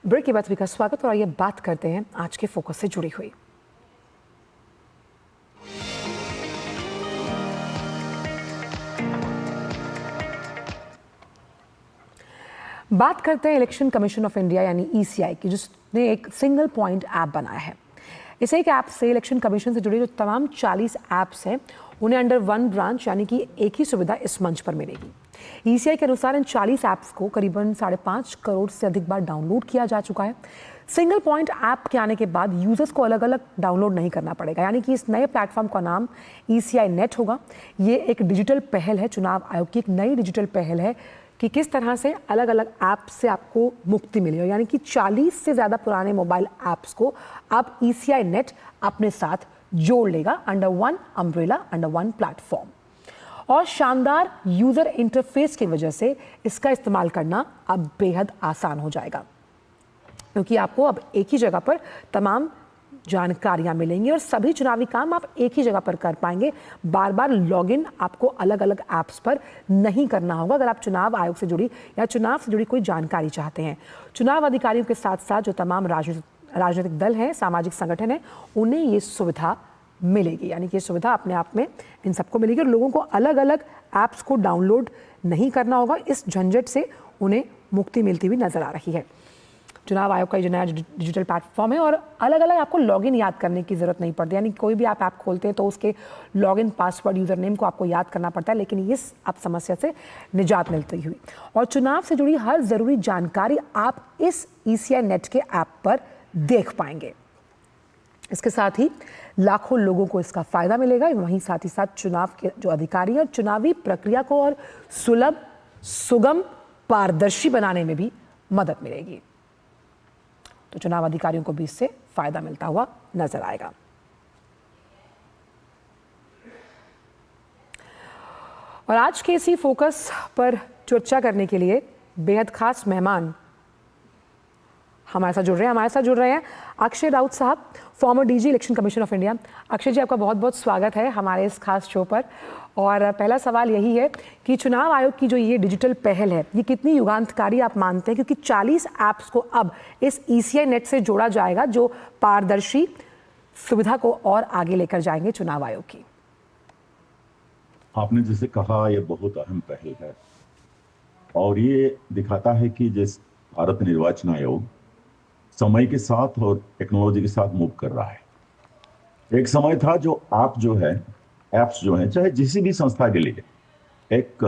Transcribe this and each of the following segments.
Break के बाद सभी का स्वागत और आइए बात करते हैं आज के फोकस से जुड़ी हुई। बात करते हैं इलेक्शन कमीशन ऑफ इंडिया यानी ईसीआई की, जिसने एक सिंगल पॉइंट ऐप बनाया है। इस एक ऐप से इलेक्शन कमीशन से जुड़े जो तमाम 40 ऐप्स हैं उन्हें अंडर वन ब्रांच यानी कि एक ही सुविधा इस मंच पर मिलेगी। ईसीआई के अनुसार इन 40 ऐप्स को करीबन 5.5 करोड़ से अधिक बार डाउनलोड किया जा चुका है। सिंगल पॉइंट ऐप के आने के बाद यूजर्स को अलग अलग डाउनलोड नहीं करना पड़ेगा, यानी कि इस नए प्लेटफॉर्म का नाम ईसीआई नेट होगा। ये एक डिजिटल पहल है, चुनाव आयोग की एक नई डिजिटल पहल है कि किस तरह से अलग अलग ऐप से आपको मुक्ति मिली हो, यानी कि 40 से ज़्यादा पुराने मोबाइल ऐप्स को अब ईसीआई नेट अपने साथ जोड़ लेगा under one umbrella, under one platform. और शानदार यूजर इंटरफेस की वजह से इसका इस्तेमाल करना अब बेहद आसान हो जाएगा, क्योंकि आपको अब एक ही जगह पर तमाम जानकारियां मिलेंगी और सभी चुनावी काम आप एक ही जगह पर कर पाएंगे। बार बार लॉगिन आपको अलग अलग ऐप्स पर नहीं करना होगा अगर आप चुनाव आयोग से जुड़ी या चुनाव से जुड़ी कोई जानकारी चाहते हैं। चुनाव अधिकारियों के साथ साथ जो तमाम राजनीतिक दल हैं, सामाजिक संगठन हैं, उन्हें ये सुविधा मिलेगी, यानी कि ये सुविधा अपने आप में इन सबको मिलेगी और लोगों को अलग अलग ऐप्स को डाउनलोड नहीं करना होगा। इस झंझट से उन्हें मुक्ति मिलती हुई नजर आ रही है। चुनाव आयोग का ये नया डिजिटल प्लेटफॉर्म है और अलग अलग आपको लॉगिन याद करने की ज़रूरत नहीं पड़ती, यानी कोई भी आप ऐप खोलते हैं तो उसके लॉगिन पासवर्ड यूज़र नेम को आपको याद करना पड़ता है, लेकिन इस आप समस्या से निजात मिलती हुई और चुनाव से जुड़ी हर ज़रूरी जानकारी आप इस ईसीआई नेट के ऐप पर देख पाएंगे। इसके साथ ही लाखों लोगों को इसका फ़ायदा मिलेगा, वहीं साथ ही साथ चुनाव के जो अधिकारी हैं और चुनावी प्रक्रिया को और सुलभ, सुगम, पारदर्शी बनाने में भी मदद मिलेगी। तो चुनाव अधिकारियों को भी इससे फायदा मिलता हुआ नजर आएगा। और आज के इसी फोकस पर चर्चा करने के लिए बेहद खास मेहमान हमारे साथ जुड़ रहे हैं अक्षय राउत साहब, former DG Election Commission of India. Akshay ji, आपका बहुत बहुत स्वागत है हमारे इस खास शो पर। और पहला सवाल यही है कि चुनाव आयोग की जो ये डिजिटल पहल है, ये कितनी युगांतकारी आप मानते हैं, क्योंकि 40 ऐप्स को अब इस ईसीआई नेट से जोड़ा जाएगा जो पारदर्शी सुविधा को और आगे लेकर जाएंगे चुनाव आयोग की। आपने जैसे कहा, ये बहुत अहम पहल है और ये दिखाता है कि जिस भारत निर्वाचन आयोग समय के साथ और टेक्नोलॉजी के साथ मूव कर रहा है। एक समय था जो आप जो है ऐप्स जो हैं, चाहे किसी भी संस्था के लिए एक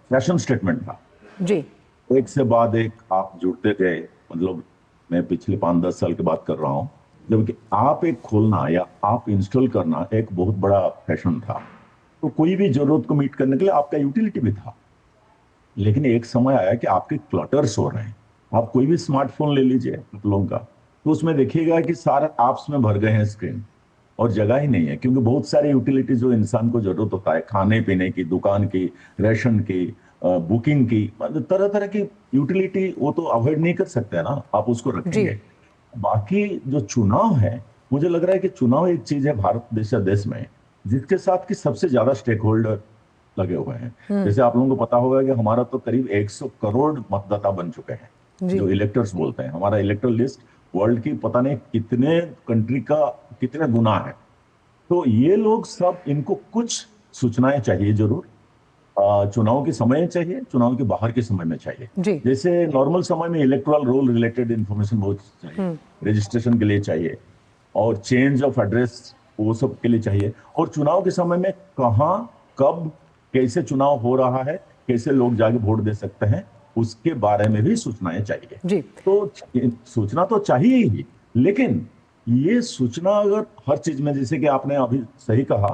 फैशन स्टेटमेंट था जी। एक से बाद एक आप जुड़ते गए। मतलब मैं पिछले 5-10 साल की बात कर रहा हूं, जबकि आप एक खोलना या आप इंस्टॉल करना एक बहुत बड़ा फैशन था। तो कोई भी जरूरत को मीट करने के लिए आपका यूटिलिटी भी था। लेकिन एक समय आया कि आपके क्लटर्स हो रहे हैं। आप कोई भी स्मार्टफोन ले लीजिए आप लोगों का, तो उसमें देखिएगा कि सारे ऐप्स में भर गए हैं स्क्रीन और जगह ही नहीं है, क्योंकि बहुत सारे यूटिलिटी जो इंसान को जरूरत होता है, खाने पीने की, दुकान की, रेशन की, बुकिंग की, तरह तरह की यूटिलिटी, वो तो अवॉइड नहीं कर सकते ना, आप उसको रखेंगे। बाकी जो चुनाव है, मुझे लग रहा है कि चुनाव एक चीज है भारत जैसे देश में जिसके साथ की सबसे ज्यादा स्टेक होल्डर लगे हुए हैं। जैसे आप लोगों को पता होगा कि हमारा तो करीब 100 करोड़ मतदाता बन चुके हैं, जो इलेक्टर्स बोलते हैं। हमारा इलेक्टोरल लिस्ट वर्ल्ड की पता नहीं कितने कंट्री का कितने गुना है। तो ये लोग सब, इनको कुछ सूचनाएं चाहिए जरूर, चुनाव के समय चाहिए, चुनाव के बाहर के समय में चाहिए। जैसे नॉर्मल समय में इलेक्टोरल रोल रिलेटेड इंफॉर्मेशन बहुत चाहिए, रजिस्ट्रेशन के लिए चाहिए और चेंज ऑफ एड्रेस वो सब के लिए चाहिए। और चुनाव के समय में कहां, कब, कैसे चुनाव हो रहा है, कैसे लोग जाके वोट दे सकते हैं, उसके बारे में भी सूचनाएं चाहिए। तो सूचना तो चाहिए ही, लेकिन ये सूचना अगर हर चीज में, जैसे कि आपने अभी सही कहा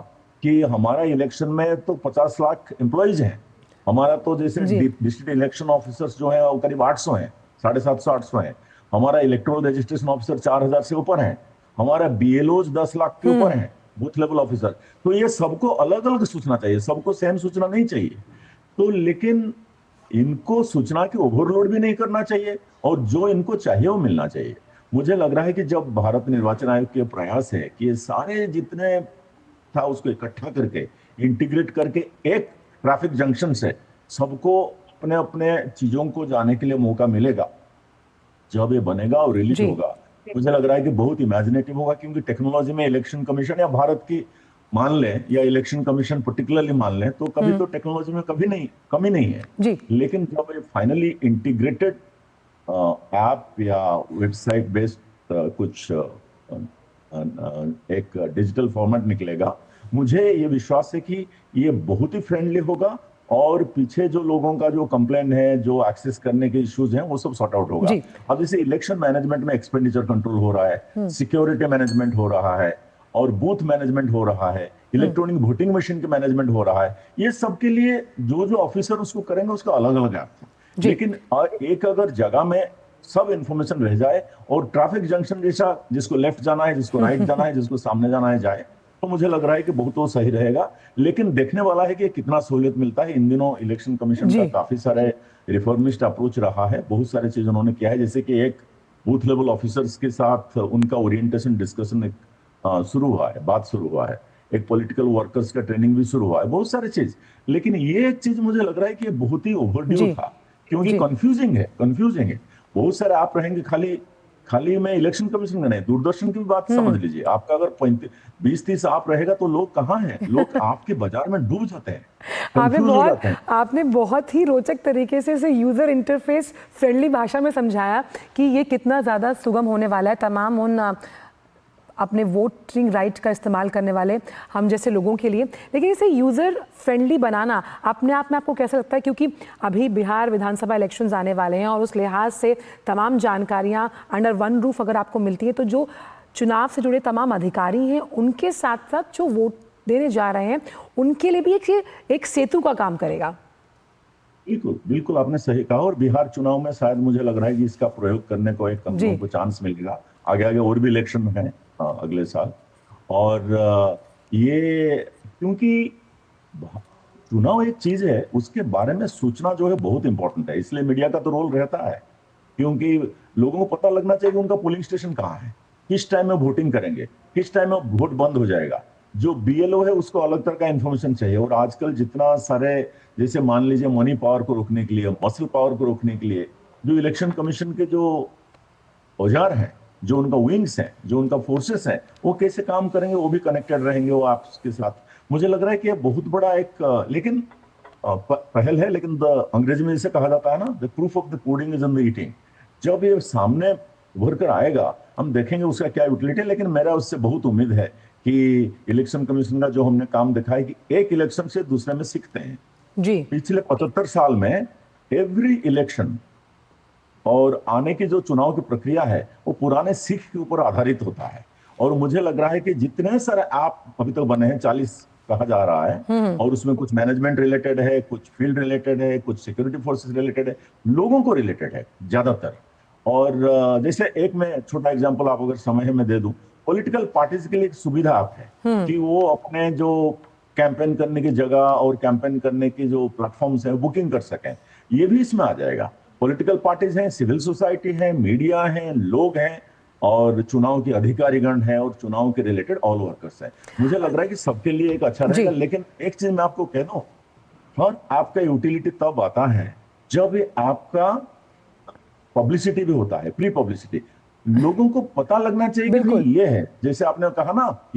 कि हमारा इलेक्शन में तो 50 लाख एम्प्लॉइज हैं। हमारा तो जैसे डिस्ट्रिक्ट इलेक्शन ऑफिसर्स जो है वो करीब 800 हैं, 750-800 हैं। हमारा इलेक्टोरल रजिस्ट्रेशन ऑफिसर 4000 से ऊपर है। हमारा बीएलओ 10 लाख के ऊपर है, बूथ लेवल ऑफिसर। तो ये सबको अलग अलग सूचना चाहिए, सबको सेम सूचना नहीं चाहिए। तो लेकिन इनको सूचना की ओवरलोड भी नहीं करना चाहिए और जो इनको चाहिए वो मिलना चाहिए। मुझे लग रहा है कि जब भारत निर्वाचन आयोग के प्रयास है कि ये सारे जितने था उसको इकट्ठा करके, इंटीग्रेट करके एक ट्रैफिक जंक्शन से सबको अपने अपने चीजों को जाने के लिए मौका मिलेगा, जब ये बनेगा और रिलीज जी। होगा, मुझे लग रहा है कि बहुत इमेजिनेटिव होगा, क्योंकि टेक्नोलॉजी में इलेक्शन कमीशन या भारत की मान लें या इलेक्शन कमीशन पर्टिकुलरली मान लें, तो कभी तो टेक्नोलॉजी में कभी नहीं कमी नहीं है। जी। लेकिन जब ये फाइनली इंटीग्रेटेड ऐप या वेबसाइट बेस्ड कुछ एक डिजिटल फॉर्मेट निकलेगा, मुझे ये विश्वास है कि ये बहुत ही फ्रेंडली होगा और पीछे जो लोगों का जो कंप्लेन है, जो एक्सेस करने के इश्यूज हैं, वो सब सॉर्ट आउट होगा। जी। अब जैसे इलेक्शन मैनेजमेंट में एक्सपेंडिचर कंट्रोल हो रहा है, सिक्योरिटी मैनेजमेंट हो रहा है और बूथ मैनेजमेंट हो रहा है, इलेक्ट्रॉनिक वोटिंग मशीन के मैनेजमेंट हो रहा है, ये सबके लिए जो जो ऑफिसर उसको करेंगे उसका अलग अलग ऐप है। जी। लेकिन एक अगर जगह में सब इंफॉर्मेशन रह जाए और ट्रैफिक जंक्शन जैसा, जिसको लेफ्ट जाना है, जिसको राइट जाना है, जिसको सामने जाना है जाए, तो मुझे लग रहा है कि बहुत वो सही रहेगा। लेकिन देखने वाला है कि कितना सहूलियत मिलता है। इन दिनों इलेक्शन कमीशन का जी। काफी सारे रिफॉर्मिस्ट अप्रोच रहा है, बहुत सारे चीज उन्होंने किया है, जैसे कि एक बूथ लेवल ऑफिसर्स के साथ उनका ओरिएंटेशन डिस्कशन शुरू हुआ है, बात शुरू हुआ है, एक पॉलिटिकल वर्कर्स का ट्रेनिंग भी शुरू हुआ है, बहुत सारी चीज। लेकिन ये एक चीज मुझे लग रहा है कि ये बहुत ही ओवरड्यू जी। था, क्योंकि जी। कंफ्यूजिंग है। बहुत सारे आप रहेंगे, खाली खाली में इलेक्शन कमीशन का नहीं, दूरदर्शन की भी बात समझ लीजिए। आपका अगर 20-30 आप रहेगा तो लोग कहाँ हैं, लोग आपके बाजार में डूब जाते हैं, कंफ्यूज हो जाते हैं। आपने बहुत ही रोचक तरीके से इसे यूजर इंटरफेस फ्रेंडली भाषा में समझाया कि ये कितना ज़्यादा सुगम होने वाला है तमाम उन अपने वोटिंग राइट का इस्तेमाल करने वाले हम जैसे लोगों के लिए। लेकिन इसे यूज़र फ्रेंडली बनाना अपने आप में आपको कैसा लगता है, क्योंकि अभी बिहार विधानसभा इलेक्शंस आने वाले हैं और उस लिहाज से तमाम जानकारियां अंडर वन रूफ अगर आपको मिलती हैं, तो जो चुनाव से जुड़े तमाम अधिकारी हैं उनके साथ साथ जो वोट देने जा रहे हैं उनके लिए भी एक सेतु का काम करेगा। बिल्कुल बिल्कुल, आपने सही कहा। और बिहार चुनाव में शायद मुझे लग रहा है कि इसका प्रयोग करने को एक कंपनी को चांस मिलेगा। आगे आगे और भी इलेक्शन है अगले साल। और ये क्योंकि चुनाव एक चीज है, उसके बारे में सूचना जो है बहुत इंपॉर्टेंट है, इसलिए मीडिया का तो रोल रहता है, क्योंकि लोगों को पता लगना चाहिए कि उनका पोलिंग स्टेशन कहाँ है, किस टाइम में वोटिंग करेंगे, किस टाइम में वोट बंद हो जाएगा। जो बीएलओ है उसको अलग तरह का इंफॉर्मेशन चाहिए। और आजकल जितना सारे, जैसे मान लीजिए मनी पावर को रोकने के लिए, मसल पावर को रोकने के लिए जो इलेक्शन कमीशन के जो औजार हैं, जो उनका विंग्स हैं, जो उनका फोर्सेस हैं, वो कैसे काम करेंगे, वो भी कनेक्टेड रहेंगे वो आपस के साथ। मुझे लग रहा है कि ये बहुत बड़ा एक लेकिन पहल है। लेकिन अंग्रेजी में इसे कहा जाता है ना, the proof of the pudding is in the eating. जब ये सामने उभर कर आएगा हम देखेंगे उसका क्या यूटिलिटी है। लेकिन मेरा उससे बहुत उम्मीद है कि इलेक्शन कमीशन का जो हमने काम देखा है कि एक इलेक्शन से दूसरे में सीखते हैं। जी। पिछले 75 साल में एवरी इलेक्शन और आने की जो चुनाव की प्रक्रिया है वो पुराने सीख के ऊपर आधारित होता है। और मुझे लग रहा है कि जितने सारे ऐप अभी तक बने हैं, 40 कहा जा रहा है, और उसमें कुछ मैनेजमेंट रिलेटेड है, कुछ फील्ड रिलेटेड है, कुछ सिक्योरिटी फोर्सेस रिलेटेड है, लोगों को रिलेटेड है ज्यादातर। और जैसे एक मैं छोटा एग्जांपल आप अगर समय है मैं दे दूं, पॉलिटिकल पार्टीज के लिए एक सुविधा आप है कि वो अपने जो कैंपेन करने की जगह और कैंपेन करने की जो प्लेटफॉर्म्स हैं बुकिंग कर सकें, ये भी इसमें आ जाएगा। पॉलिटिकल पार्टीज हैं, सिविल सोसाइटी है, मीडिया है, लोग हैं, और चुनाव के अधिकारीगण हैं, और चुनाव के रिलेटेड ऑल वर्कर्स हैं। मुझे लग रहा है कि सबके लिए एक अच्छा रहेगा। लेकिन एक चीज मैं आपको कह दूं, और आपका यूटिलिटी तब आता है जब ये आपका पब्लिसिटी भी होता है, प्री पब्लिसिटी। लोगों को पता लगना चाहिए कि भाई ये है, जैसे आपने कहा ना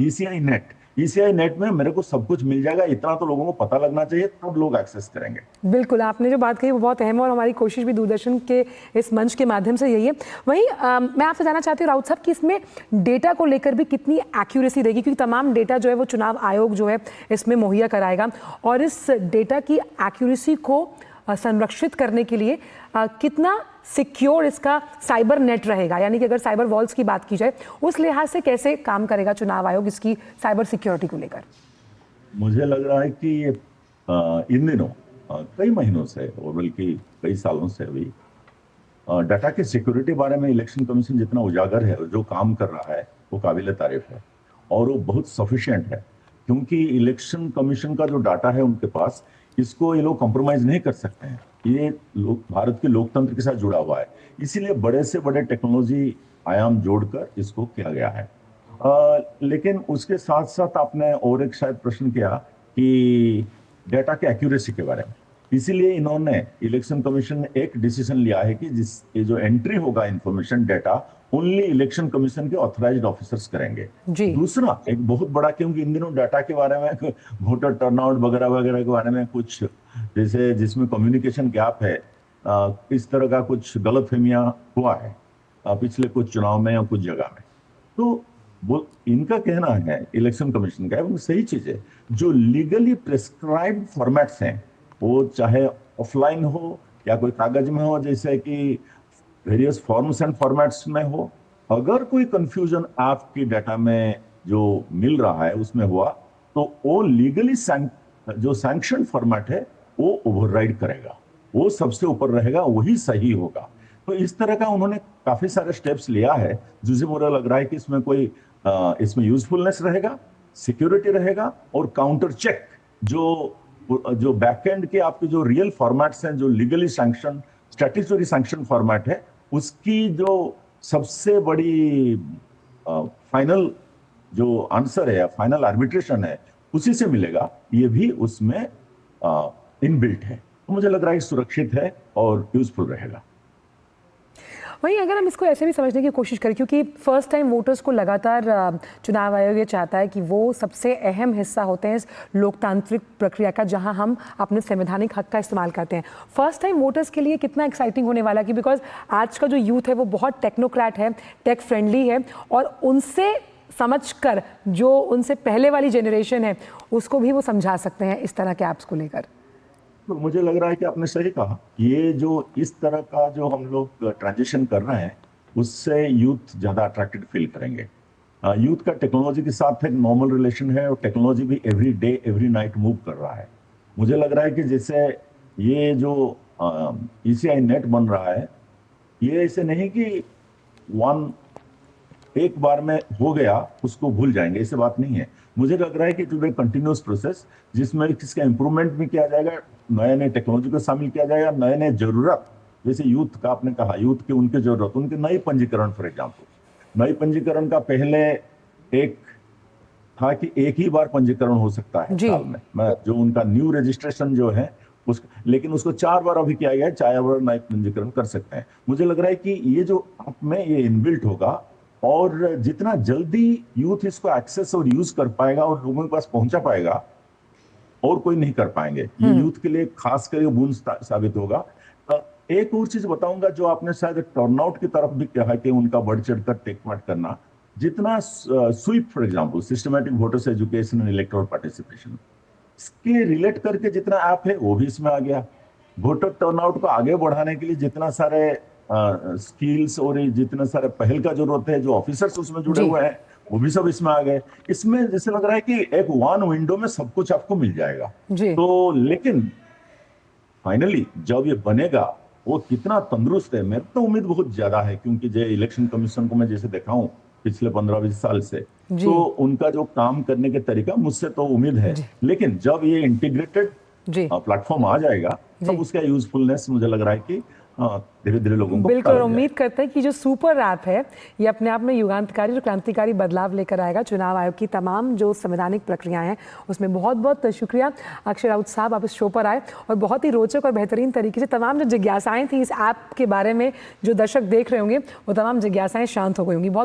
ईसीआई नेट में मेरे को सब कुछ मिल जाएगा, इतना तो लोगों को पता लगना चाहिए, तब लोग एक्सेस करेंगे। बिल्कुल, आपने जो बात कही वो बहुत अहम है और हमारी कोशिश भी दूरदर्शन के इस मंच के माध्यम से यही है। वहीं मैं आपसे जानना चाहती हूँ राउत साहब कि इसमें डेटा को लेकर भी कितनी एक्यूरेसी रहेगी, क्योंकि तमाम डेटा जो है वो चुनाव आयोग जो है इसमें मुहैया कराएगा, और इस डेटा की एक्यूरेसी को संरक्षित करने के लिए कितना सिक्योर इसका साइबर नेट रहेगा, यानी कि अगर साइबर वॉल्स की बात की जाए उस लिहाज से कैसे काम करेगा चुनाव आयोग इसकी साइबर सिक्योरिटी को लेकर? मुझे लग रहा है कि ये इन दिनों कई महीनों से और बल्कि कई सालों से अभी डाटा की सिक्योरिटी बारे में इलेक्शन कमीशन जितना उजागर है और जो काम कर रहा है वो काबिल तारीफ है, और वो बहुत सफिशिएंट है। क्योंकि इलेक्शन कमीशन का जो डाटा है उनके पास, इसको ये लोग कॉम्प्रोमाइज नहीं कर सकते हैं। ये भारत के लोकतंत्र के साथ जुड़ा हुआ है, इसीलिए बड़े से बड़े टेक्नोलॉजी आयाम जोड़कर इसको किया गया है। लेकिन उसके साथ साथ आपने और एक शायद प्रश्न किया कि डेटा के एक्यूरेसी के बारे में, इसीलिए इन्होंने इलेक्शन कमीशन ने एक डिसीजन लिया है कि ये जो एंट्री होगा information data only election commission के ऑथराइज्ड ऑफिसर्स करेंगे। जी। दूसरा एक बहुत बड़ा, क्योंकि इन दिनों डाटा के बारे में, वोटर टर्नआउट वगैरह वगैरह के बारे में कुछ जैसे जिसमें कम्युनिकेशन गैप है, इस तरह का कुछ गलतफहमियां हुआ है पिछले कुछ चुनाव में या कुछ जगह में। तो वो इनका कहना है, इलेक्शन कमीशन का, वो सही चीज है। जो लीगली प्रिस्क्राइब्ड फॉर्मेट्स हैं, वो चाहे ऑफलाइन हो या कोई कागज में हो, जैसे कि वेरियस फॉर्म्स एंड फॉर्मेट्स में हो, अगर कोई कंफ्यूजन आपकी डाटा में जो मिल रहा है उसमें हुआ, तो वो लीगली जो सैंक्शन फॉर्मेट है वो ओवरराइड करेगा, वो सबसे ऊपर रहेगा, वही सही होगा। तो इस तरह का उन्होंने काफी सारे स्टेप्स लिया है, जिससे मुझे लग रहा है कि इसमें कोई इसमें यूजफुलनेस रहेगा, सिक्योरिटी रहेगा, और काउंटर चेक जो बैकएंड के आपके जो रियल फॉर्मेट्स हैं, जो legally sanction statutory sanction format है, उसकी जो सबसे बड़ी फाइनल जो आंसर है, फाइनल आर्बिट्रेशन है, उसी से मिलेगा। ये भी उसमें इनबिल्ट है। तो मुझे लग रहा है सुरक्षित है और यूजफुल रहेगा। वहीं अगर हम इसको ऐसे भी समझने की कोशिश करें, क्योंकि फर्स्ट टाइम वोटर्स को लगातार चुनाव आयोग ये चाहता है कि वो सबसे अहम हिस्सा होते हैं इस लोकतांत्रिक प्रक्रिया का, जहां हम अपने संवैधानिक हक का इस्तेमाल करते हैं। फर्स्ट टाइम वोटर्स के लिए कितना एक्साइटिंग होने वाला है, कि बिकॉज आज का जो यूथ है वो बहुत टेक्नोक्रेट है, टेक फ्रेंडली है, और उनसे समझकर जो उनसे पहले वाली जनरेशन है उसको भी वो समझा सकते हैं इस तरह के ऐप्स को लेकर। तो मुझे लग रहा है कि आपने सही कहा, ये जो इस तरह का जो हम लोग ट्रांजिशन कर रहे हैं, उससे यूथ ज्यादा अट्रैक्टेड फील करेंगे। यूथ का टेक्नोलॉजी के साथ एक नॉर्मल रिलेशन है, और टेक्नोलॉजी भी every day every night move कर रहा है। मुझे लग रहा है कि जैसे ये जो ECI नेट बन रहा है, ये ऐसे नहीं कि एक बार में हो गया उसको भूल जाएंगे, ऐसे बात नहीं है। मुझे लग रहा है कि it will be continuous process, जिसमें इसका इंप्रूवमेंट भी किया जाएगा, नए नए टेक्नोलॉजी को शामिल किया जाएगा, नए नए जरूरत, जैसे यूथ का आपने कहा, यूथ के उनके जरूरत, उनके नई पंजीकरण, फॉर एग्जाम्पल नई पंजीकरण का पहले एक था कि एक ही बार पंजीकरण हो सकता है साल में, जो उनका न्यू रजिस्ट्रेशन जो है लेकिन उसको 4 बार अभी किया गया है, 4 बार नए पंजीकरण कर सकते हैं। मुझे लग रहा है कि ये जो ऐप में ये इनबिल्ट होगा, और जितना जल्दी यूथ इसको एक्सेस और यूज कर पाएगा और लोगों के पास पहुंचा पाएगा, और कोई नहीं कर पाएंगे। ये यूथ के लिए खास करके बूंद साबित होगा। एक और चीज बताऊंगा, जो आपने शायद टर्नआउट की तरफ भी कहा कि उनका बढ़ चढ़कर टेक पार्ट करना, जितना SVEEP for example systematic voters education and electoral participation, इसके रिलेट करके जितना ऐप है वो भी इसमें आ गया। वोटर टर्नआउट को आगे बढ़ाने के लिए जितना सारे स्किल्स और जितने सारे पहल का जरूरत है, जो ऑफिसर्स उसमें जुड़े हुए हैं, वो भी सब इसमें आ गए। इसमें जैसे लग रहा है कि एक वन विंडो में सब कुछ आपको मिल जाएगा। तो लेकिन फाइनली जब ये बनेगा, वो कितना तंदुरुस्त है, मेरी तो उम्मीद बहुत ज्यादा है, क्योंकि जो इलेक्शन कमीशन को मैं जैसे देखा हूँ पिछले 15-20 साल से, तो उनका जो काम करने के तरीका, मुझसे तो उम्मीद है। लेकिन जब ये इंटीग्रेटेड प्लेटफॉर्म आ जाएगा, तब उसका यूजफुलनेस मुझे लग रहा है कि धीरे धीरे लोगों को बिल्कुल उम्मीद करते हैं कि जो सुपर ऐप है ये अपने आप में युगांतकारी और क्रांतिकारी बदलाव लेकर आएगा। चुनाव आयोग की तमाम जो संवैधानिक प्रक्रियाएं हैं उसमें बहुत बहुत शुक्रिया अक्षय राउत साहब, आप इस शो पर आए और बहुत ही रोचक और बेहतरीन तरीके से तमाम जो जिज्ञासाएं थी इस ऐप के बारे में जो दर्शक देख रहे होंगे वो तमाम जिज्ञासाएं शांत हो गई होंगी। बहुत